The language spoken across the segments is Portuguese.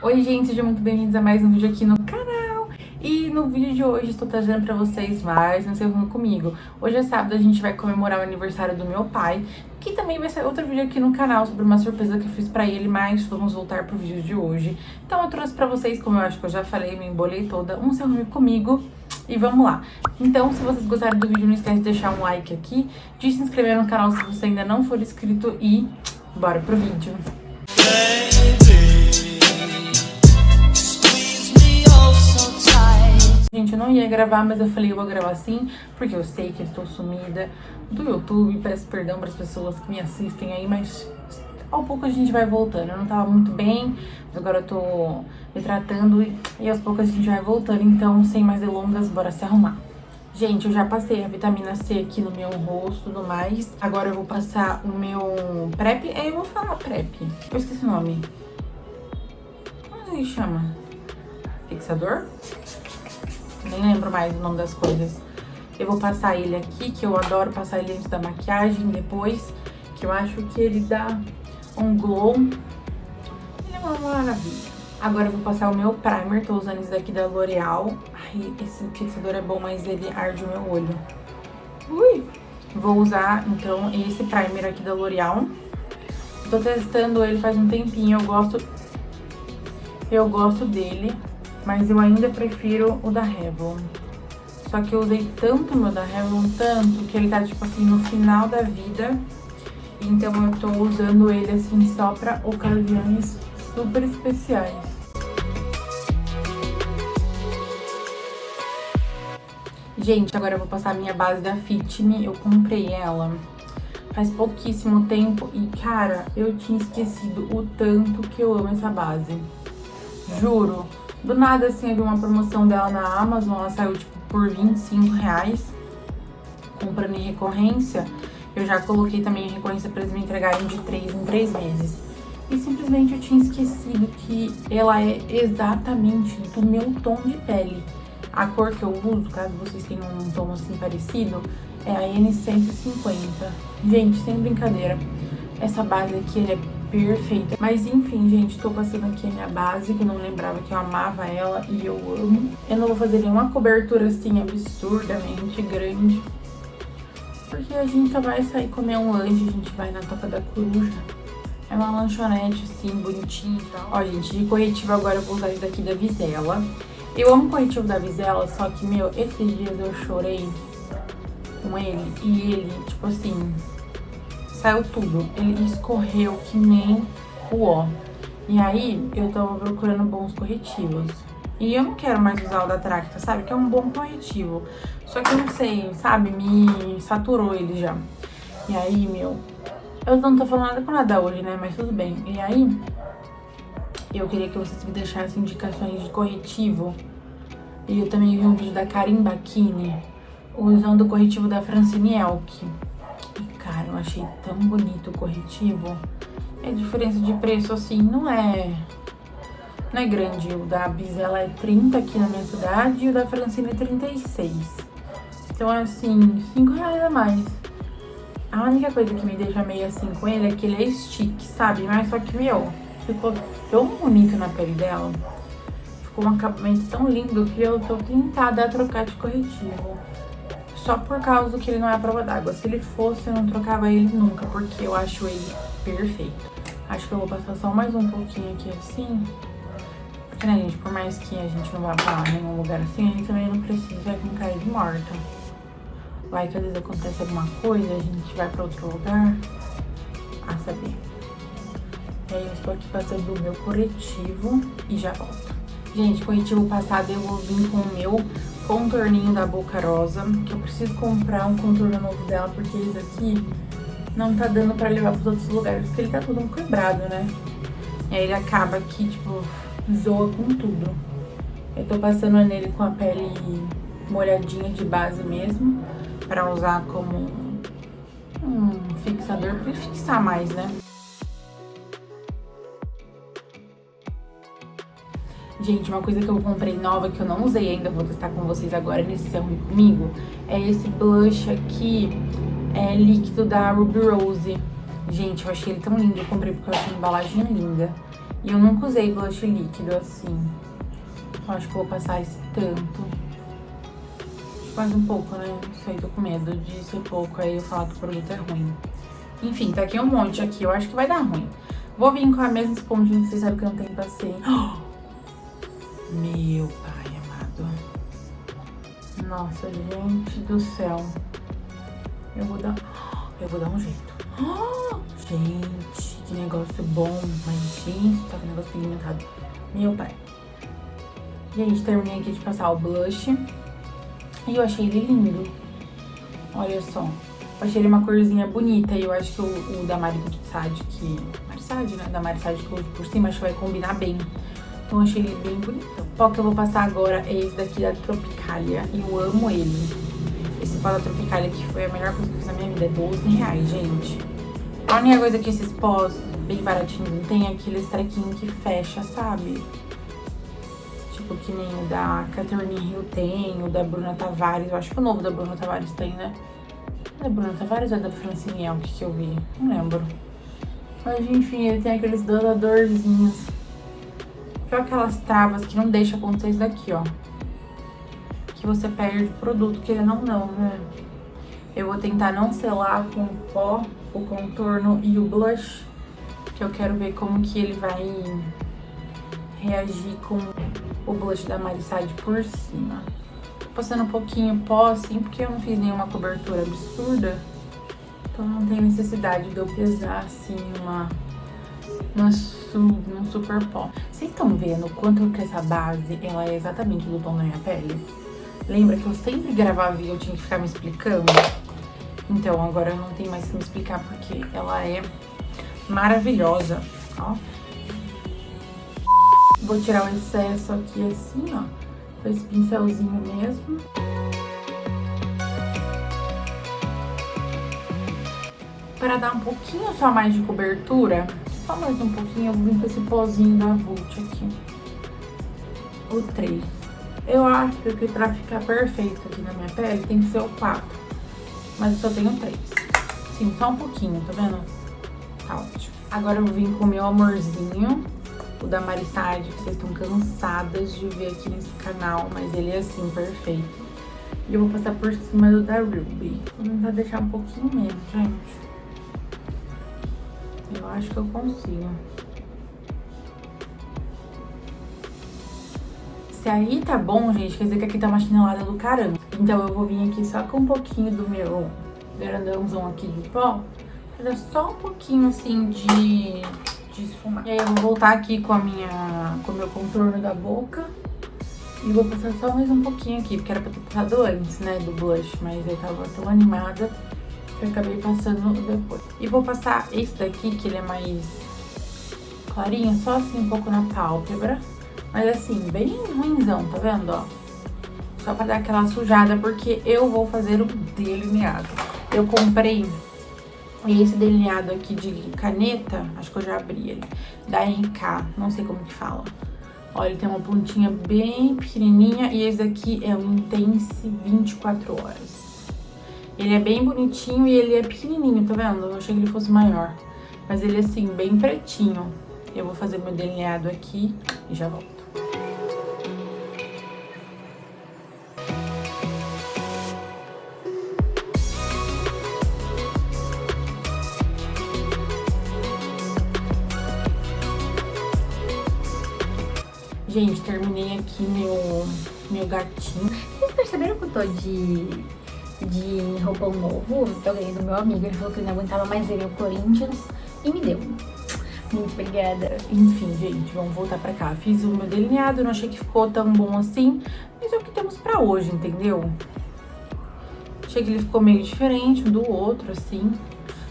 Oi gente, sejam muito bem-vindos a mais um vídeo aqui no canal. E no vídeo de hoje estou trazendo pra vocês mais um segundo comigo. Hoje é sábado, a gente vai comemorar o aniversário do meu pai, que também vai ser outro vídeo aqui no canal sobre uma surpresa que eu fiz pra ele, mas vamos voltar pro vídeo de hoje. Então eu trouxe pra vocês, como eu acho que eu já falei, me embolei toda, um segundo comigo. E vamos lá. Então, se vocês gostaram do vídeo, não esquece de deixar um like aqui, de se inscrever no canal se você ainda não for inscrito e bora pro vídeo. Gente, eu não ia gravar, mas eu falei eu vou gravar sim, porque eu sei que eu estou sumida do YouTube. Peço perdão para as pessoas que me assistem aí, mas ao pouco a gente vai voltando. Eu não tava muito bem, mas agora eu tô me tratando e aos poucos a gente vai voltando. Então, sem mais delongas, bora se arrumar. Gente, eu já passei a vitamina C aqui no meu rosto e tudo mais. Agora eu vou passar o meu PrEP. Eu vou falar PrEP. Eu esqueci o nome. Como ele chama? Fixador? Nem lembro mais o nome das coisas. Eu vou passar ele aqui, que eu adoro passar ele antes da maquiagem, depois, que eu acho que ele dá um glow. Ele é uma maravilha. Agora eu vou passar o meu primer, tô usando esse daqui da L'Oreal. Ai, esse fixador é bom, mas ele arde o meu olho. Ui! Vou usar, então, esse primer aqui da L'Oreal. Tô testando ele faz um tempinho, eu gosto dele. Mas eu ainda prefiro o da Revlon. Só que eu usei tanto o meu da Revlon, tanto, que ele tá, tipo assim, no final da vida. Então eu tô usando ele, assim, só pra ocasiões super especiais. Gente, agora eu vou passar a minha base da Fit Me. Eu comprei ela faz pouquíssimo tempo e, cara, eu tinha esquecido o tanto que eu amo essa base. Juro. Do nada, assim, eu vi uma promoção dela na Amazon, ela saiu, tipo, por R$25, comprando em recorrência. Eu já coloquei também em recorrência pra eles me entregarem de 3 em 3 meses. E simplesmente eu tinha esquecido que ela é exatamente do meu tom de pele. A cor que eu uso, caso vocês tenham um tom assim parecido, é a N150. Gente, sem brincadeira, essa base aqui, ela é perfeita. Mas enfim, gente, tô passando aqui a minha base, que eu não lembrava que eu amava ela e eu amo. Eu não vou fazer nenhuma cobertura assim absurdamente grande, porque a gente só vai sair comer um lanche, a gente vai na Toca da Coruja. É uma lanchonete assim, bonitinha e tal. Ó, gente, de corretivo agora eu vou usar esse daqui da Vizela. Eu amo o corretivo da Vizela, só que, meu, esses dias eu chorei com ele e ele, tipo assim, saiu tudo. Ele escorreu que nem o ó. E aí, eu tava procurando bons corretivos. E eu não quero mais usar o da Tracta, sabe? Que é um bom corretivo. Só que eu não sei, sabe? Me saturou ele já. E aí, meu... Eu não tô falando nada com nada hoje, né? Mas tudo bem. E aí, eu queria que vocês me deixassem indicações de corretivo. E eu também vi um vídeo da Karim Bakini usando o corretivo da Francine Elk. Cara, eu achei tão bonito o corretivo. A diferença de preço, assim, não é grande. O da Vizela é 30 aqui na minha cidade e o da Francine é 36. Então, é assim, R$5 a mais. A única coisa que me deixa meio assim com ele é que ele é stick, sabe? Mas só que, meu, ficou tão bonito na pele dela. Ficou um acabamento tão lindo que eu tô tentada a trocar de corretivo. Só por causa que ele não é a prova d'água. Se ele fosse, eu não trocava ele nunca, porque eu acho ele perfeito. Acho que eu vou passar só mais um pouquinho aqui assim. Porque, né, gente, por mais que a gente não vá pra nenhum lugar assim, a gente também não precisa com cara de morta. Vai que às vezes acontece alguma coisa, a gente vai pra outro lugar. A saber. E aí eu estou aqui passando o meu corretivo e já volto. Gente, corretivo passado eu vou vir com o meu contorninho da Boca Rosa, que eu preciso comprar um contorno novo dela, porque esse aqui não tá dando pra levar pros outros lugares, porque ele tá todo quebrado, né? E aí ele acaba que, tipo, zoa com tudo. Eu tô passando nele com a pele molhadinha de base mesmo, pra usar como um fixador, pra fixar mais, né? Gente, uma coisa que eu comprei nova, que eu não usei ainda, vou testar com vocês agora nesse Se Arrume Comigo, é esse blush aqui, é líquido da Ruby Rose. Gente, eu achei ele tão lindo, eu comprei porque eu achei a embalagem linda. E eu nunca usei blush líquido assim. Eu acho que eu vou passar esse tanto. Quase um pouco, né? Não sei, tô com medo de ser pouco, aí eu falar que o produto é ruim. Enfim, tá aqui um monte aqui, eu acho que vai dar ruim. Vou vir com a mesma esponjinha que vocês sabem que eu não tenho paciência. Meu pai amado. Nossa, gente do céu. Eu vou dar um jeito. Gente, que negócio bom. Mas, gente, tá com negócio pigmentado. Meu pai. Gente, terminei aqui de passar o blush. E eu achei ele lindo. Olha só. Eu achei ele uma corzinha bonita. E eu acho que o da Marisade, né? Da Marisade que eu uso por cima, acho que vai combinar bem. Então eu achei ele bem bonito. O pó que eu vou passar agora é esse daqui da Tropicalia. E eu amo ele. Esse pó da Tropicalia que foi a melhor coisa que eu fiz na minha vida. É R$12, gente. A única coisa que esses pós bem baratinhos não tem é aqueles trequinhos que fecha, sabe? Tipo que nem o da Catherine Hill tem, o da Bruna Tavares. Eu acho que o novo da Bruna Tavares tem, né? É da Bruna Tavares ou é da Francine Elk que eu vi? Não lembro. Mas enfim, ele tem aqueles dosadorzinhos. Só aquelas travas que não deixa acontecer isso daqui, ó. Que você perde o produto, querendo ou não, né? Eu vou tentar não selar com o pó, o contorno e o blush. Que eu quero ver como que ele vai reagir com o blush da Marisade por cima. Tô passando um pouquinho pó, assim, porque eu não fiz nenhuma cobertura absurda. Então não tem necessidade de eu pesar, assim, num super pó. Vocês estão vendo o quanto que essa base, ela é exatamente do tom da minha pele? Lembra que eu sempre gravava e eu tinha que ficar me explicando? Então, agora eu não tenho mais que me explicar, porque ela é maravilhosa, ó. Vou tirar o excesso aqui assim, ó, com esse pincelzinho mesmo. Para dar um pouquinho só mais de cobertura, só mais um pouquinho, eu vou vir com esse pozinho da Vult aqui. O 3. Eu acho que pra ficar perfeito aqui na minha pele tem que ser o 4. Mas eu só tenho 3. Sim, só um pouquinho, tá vendo? Tá ótimo. Agora eu vou vir com o meu amorzinho, o da Marisade, que vocês estão cansadas de ver aqui nesse canal, mas ele é assim, perfeito. E eu vou passar por cima do da Ruby. Vou tentar deixar um pouquinho menos, gente. Eu acho que eu consigo. Se aí tá bom, gente, quer dizer que aqui tá uma chinelada do caramba. Então eu vou vir aqui só com um pouquinho do meu grandãozão aqui de pó. Pra dar só um pouquinho, assim, de esfumar. E aí eu vou voltar aqui com o meu contorno da boca. E vou passar só mais um pouquinho aqui, porque era pra ter passado antes, né, do blush. Mas eu tava tão animada que eu acabei passando depois. E vou passar esse daqui, que ele é mais clarinho, só assim um pouco na pálpebra. Mas assim, bem ruinzão, tá vendo, ó? Só pra dar aquela sujada, porque eu vou fazer um delineado. Eu comprei esse delineado aqui de caneta, acho que eu já abri ele, da RK, não sei como que fala. Ó, ele tem uma pontinha bem pequenininha e esse daqui é o Intense 24 horas. Ele é bem bonitinho e ele é pequenininho, tá vendo? Eu achei que ele fosse maior, mas ele é assim, bem pretinho. Eu vou fazer meu delineado aqui e já volto. Gente, terminei aqui meu gatinho. Vocês perceberam que eu tô de roupão novo? Eu ganhei do meu amigo, ele falou que ele não aguentava mais ver meu Corinthians e me deu. Muito obrigada. Enfim, gente, vamos voltar pra cá. Fiz o meu delineado, não achei que ficou tão bom assim, mas é o que temos pra hoje, entendeu? Achei que ele ficou meio diferente um do outro, assim.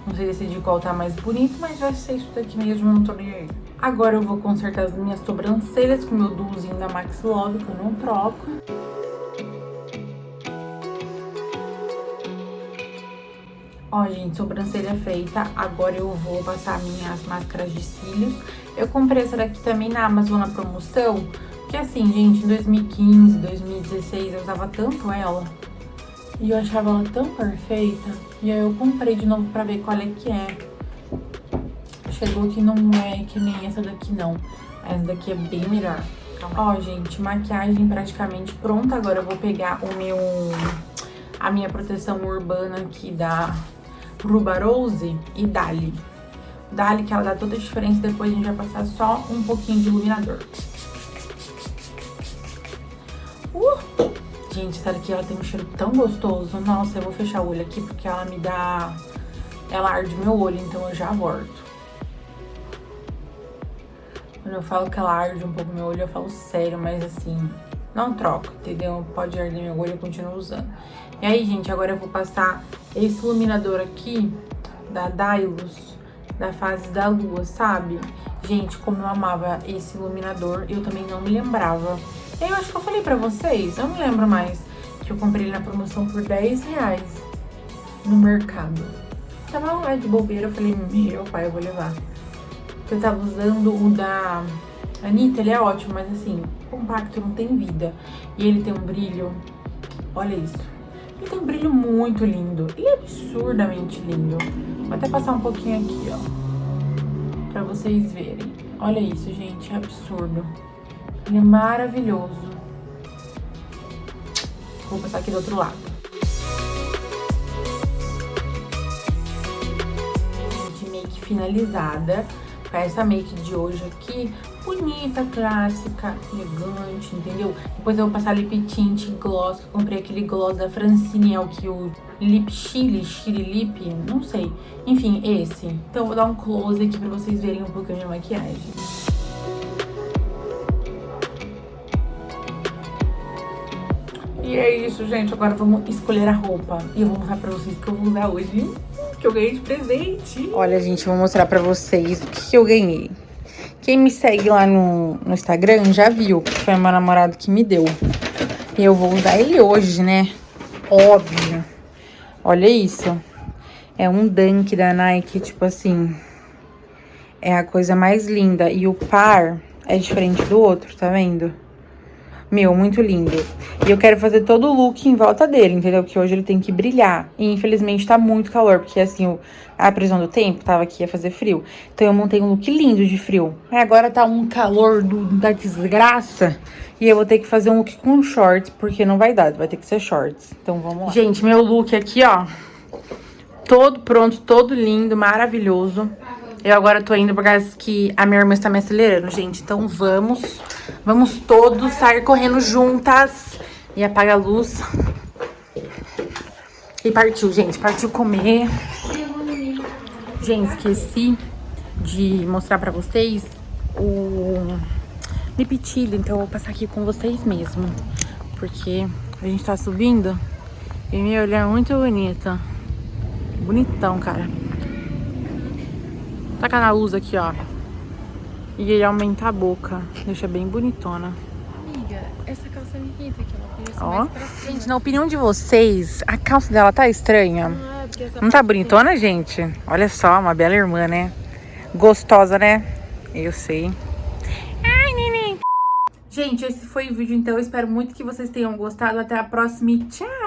Não sei decidir qual tá mais bonito, mas vai ser isso daqui mesmo, eu não tô nem aí. Agora eu vou consertar as minhas sobrancelhas com o meu duozinho da Max Love, que eu não troco. Ó, gente, sobrancelha feita. Agora eu vou passar minhas máscaras de cílios. Eu comprei essa daqui também na Amazon na promoção. Porque assim, gente, em 2015, 2016 eu usava tanto ela. E eu achava ela tão perfeita. E aí eu comprei de novo pra ver qual é que é. chegou que não é que nem essa daqui, não. Essa daqui é bem melhor. Ó, gente, maquiagem praticamente pronta. Agora eu vou pegar a minha proteção urbana aqui da Ruba Rose e Dali. Dali, que ela dá toda a diferença. Depois a gente vai passar só um pouquinho de iluminador. Gente, essa daqui ela tem um cheiro tão gostoso. Nossa, eu vou fechar o olho aqui porque ela me dá... Ela arde meu olho, então eu já volto. Quando eu falo que ela arde um pouco meu olho, eu falo sério, mas assim, não troco, entendeu? Pode arder meu olho, eu continuo usando. E aí, gente, agora eu vou passar esse iluminador aqui, da Dylos, da Fases da Lua, sabe? Gente, como eu amava esse iluminador, eu também não me lembrava. Eu acho que eu falei pra vocês, eu não lembro mais, que eu comprei ele na promoção por R$10 no mercado. Tava lá de bobeira, eu falei, meu pai, eu vou levar. Eu tava usando o da Anitta, ele é ótimo, mas assim, compacto, não tem vida. E ele tem um brilho, olha isso. Ele tem um brilho muito lindo, ele é absurdamente lindo. Vou até passar um pouquinho aqui, ó, pra vocês verem. Olha isso, gente, é absurdo. Ele é maravilhoso. Vou passar aqui do outro lado. Gente, make finalizada. Essa make de hoje aqui, bonita, clássica, elegante, entendeu? Depois eu vou passar lip tint gloss, eu comprei aquele gloss da Francine, é o que o Lip Chili Lip, não sei. Enfim, esse. Então eu vou dar um close aqui pra vocês verem um pouco a minha maquiagem. E é isso, gente. Agora vamos escolher a roupa. E eu vou mostrar pra vocês o que eu vou usar hoje. Que eu ganhei de presente. Olha, gente, vou mostrar pra vocês o que eu ganhei. Quem me segue lá no Instagram já viu que foi meu namorado que me deu. E eu vou usar ele hoje, né? Óbvio. Olha isso. É um Dunk da Nike, tipo assim. É a coisa mais linda. E o par é diferente do outro, tá vendo? Meu, muito lindo. E eu quero fazer todo o look em volta dele, entendeu? Porque hoje ele tem que brilhar. E infelizmente tá muito calor, porque assim, a previsão do tempo tava aqui, ia fazer frio. Então eu montei um look lindo de frio. Aí agora tá um calor da desgraça. E eu vou ter que fazer um look com shorts, porque não vai dar, vai ter que ser shorts. Então vamos lá. Gente, meu look aqui, ó. Todo pronto, todo lindo, maravilhoso. Eu agora tô indo por causa que a minha irmã está me acelerando, gente. Então vamos todos sair correndo juntas. E apaga a luz. E partiu, gente. Partiu comer. Gente, esqueci de mostrar pra vocês o lip tint. Então eu vou passar aqui com vocês mesmo. Porque a gente tá subindo. E meu olho é muito bonita. Bonitão, cara. Taca na luz aqui, ó. E ele aumenta a boca. Deixa bem bonitona. Amiga, essa calça me irrita aqui. Ela podia ser Ó. mais pra cima. Gente, na opinião de vocês, a calça dela tá estranha? Porque essa Não tá parte bonitona, gente? Olha só, uma bela irmã, né? Gostosa, né? Eu sei. Ai, neném. Gente, esse foi o vídeo, então. Eu espero muito que vocês tenham gostado. Até a próxima e tchau!